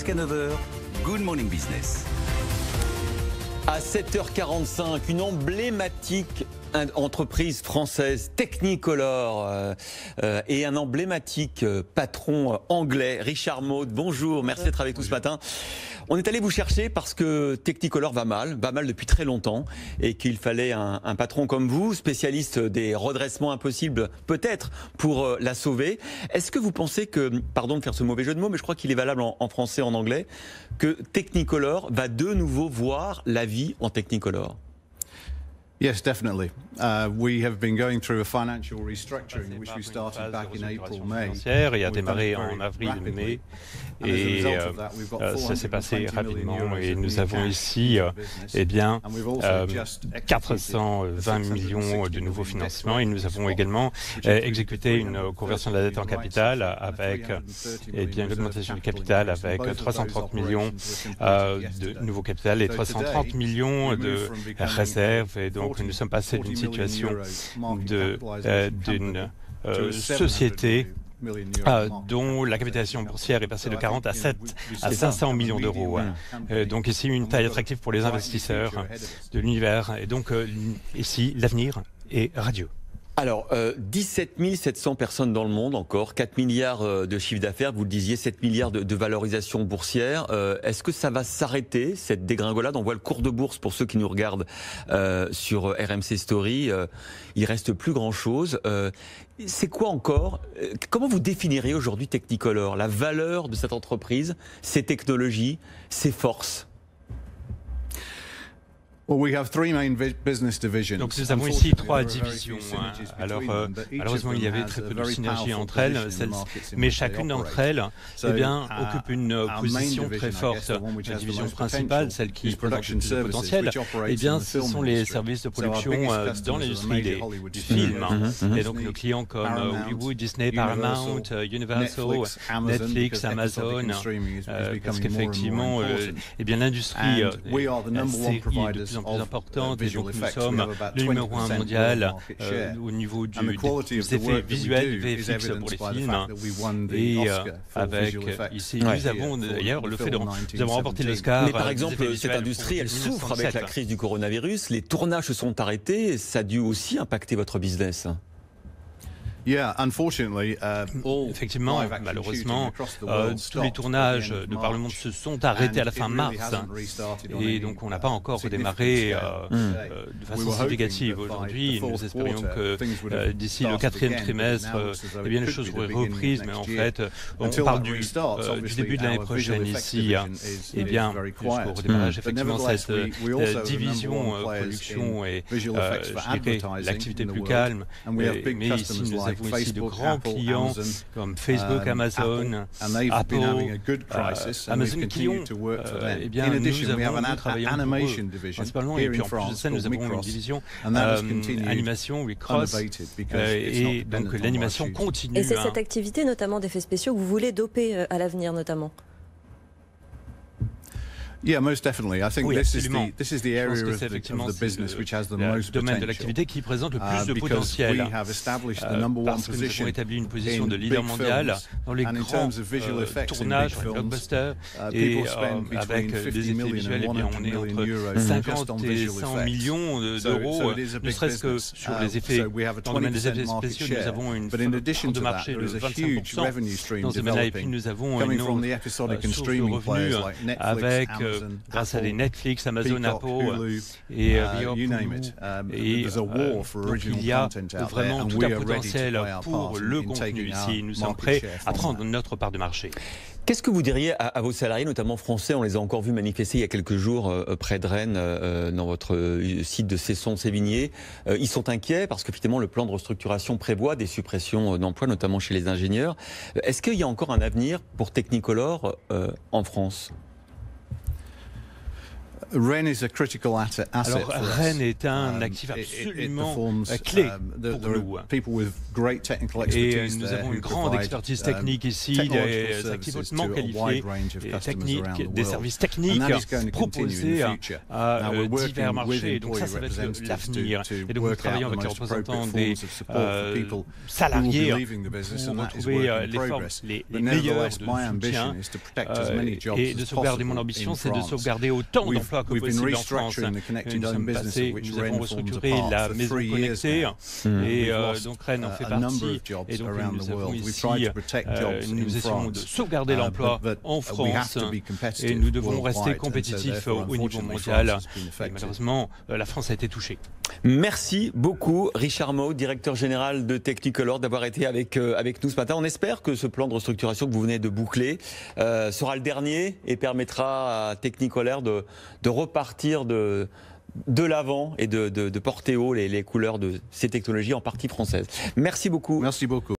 Jusqu'à 9h, Good Morning Business. À 7h45, une emblématique entreprise française, Technicolor, et un emblématique patron anglais, Richard Maude. Bonjour, merci d'être avec nous ce matin. On est allé vous chercher parce que Technicolor va mal depuis très longtemps, et qu'il fallait un patron comme vous, spécialiste des redressements impossibles, peut-être, pour la sauver. Est-ce que vous pensez que, pardon de faire ce mauvais jeu de mots, mais je crois qu'il est valable en français et en anglais, que Technicolor va de nouveau voir la vie en Technicolor? Yes, definitely. We have been going through a financial restructuring, which we started back in April, May. Et a démarré en avril-mai, et ça s'est passé rapidement. Et nous avons ici, 420 millions de nouveaux financements. Et nous avons également exécuté une conversion de la dette en capital avec une augmentation du capital avec 330 millions de nouveaux capital et 330 millions de réserves. Et donc, nous sommes passés d'une situation d'une société dont la capitalisation boursière est passée de 40 à 500 millions d'euros. Donc ici, une taille attractive pour les investisseurs de l'univers. Et donc ici, l'avenir est radieux. Alors, 17 700 personnes dans le monde encore, 4 milliards de chiffre d'affaires, vous le disiez, 7 milliards de valorisation boursière. Est-ce que ça va s'arrêter, cette dégringolade? On voit le cours de bourse pour ceux qui nous regardent sur RMC Story. Il reste plus grand-chose. C'est quoi encore? Comment vous définiriez aujourd'hui Technicolor, la valeur de cette entreprise, ses technologies, ses forces? Donc nous avons ici trois divisions. Alors malheureusement il y avait très peu de synergie entre elles, mais chacune d'entre elles occupe une position très forte. La division principale, celle qui présente le plus de potentiel, ce sont les services de production dans l'industrie du film. Et donc nos clients comme Hollywood, Disney, Paramount, Universal, Netflix, Amazon, parce qu'effectivement l'industrie série de plus en plus importante, et donc nous sommes le numéro 1 mondial au niveau des effets visuels, du VFX pour les films. Et avec ici, nous avons d'ailleurs le fait de nous avons remporté l'Oscar. Mais par exemple, cette industrie, elle souffre avec la crise du coronavirus. Les tournages se sont arrêtés. Ça a dû aussi impacter votre business. Effectivement, malheureusement, tous les tournages de par le monde se sont arrêtés à la fin mars, et donc on n'a pas encore redémarré de façon significative aujourd'hui. Nous espérions que d'ici le 4e trimestre, les choses auraient repris, mais en fait, on parle du début de l'année prochaine ici. Jusqu'au redémarrage, effectivement, cette division production est, je dirais, l'activité plus calme, mais ici nous avons ici de grands clients comme Facebook, Amazon, Apple, Amazon qui ont, nous travaillons pour eux principalement, et puis en plus de ça, nous avons une division animation, Recross, et donc l'animation continue. Et c'est cette activité, notamment d'effets spéciaux, que vous voulez doper à l'avenir, notamment? Yeah, most definitely. I think oui, this is the area of the business which has the most domaine de l'activité qui présente le plus de potentiel, parce que nous avons établi une position de leader mondial dans les grands tournages, les blockbusters, et avec des effets visuels, on est entre 50 et 100 millions d'euros, ne serait-ce que sur les effets. Dans le domaine des effets spéciaux, nous avons une part de marché de 25% dans ce domaine-là, et puis nous avons une autre source de revenus avec grâce à des Netflix, Amazon, Apple et Hulu. Et donc il y a vraiment tout un potentiel pour le contenu ici. Nous sommes prêts à prendre notre part de marché. Qu'est-ce que vous diriez à vos salariés, notamment français? On les a encore vus manifester il y a quelques jours près de Rennes, dans votre site de Cesson-Sévigné. Ils sont inquiets parce que finalement le plan de restructuration prévoit des suppressions d'emplois, notamment chez les ingénieurs. Est-ce qu'il y a encore un avenir pour Technicolor en France? Rennes is a critical asset. Alors, Rennes est un actif absolument clé pour nous. Et nous avons une grande expertise technique ici, des actifs hautement qualifiés, des services techniques proposés à divers marchés. Donc ça va être l'avenir. Et donc nous travaillons avec les représentants des salariés pour retrouver les meilleurs de soutien. Et de sauvegarder, mon ambition, c'est de sauvegarder autant d'emplois que possible en France. Nous avons restructuré la maison connectée et donc Rennes en fait partie. Et donc nous avons ici, nous essayons de sauvegarder l'emploi en France et nous devons rester compétitifs au niveau mondial. Et malheureusement, la France a été touchée. Merci beaucoup Richard Maude, directeur général de Technicolor, d'avoir été avec nous ce matin. On espère que ce plan de restructuration que vous venez de boucler sera le dernier et permettra à Technicolor de repartir de l'avant et de porter haut les couleurs de ces technologies en partie françaises. Merci beaucoup. Merci beaucoup.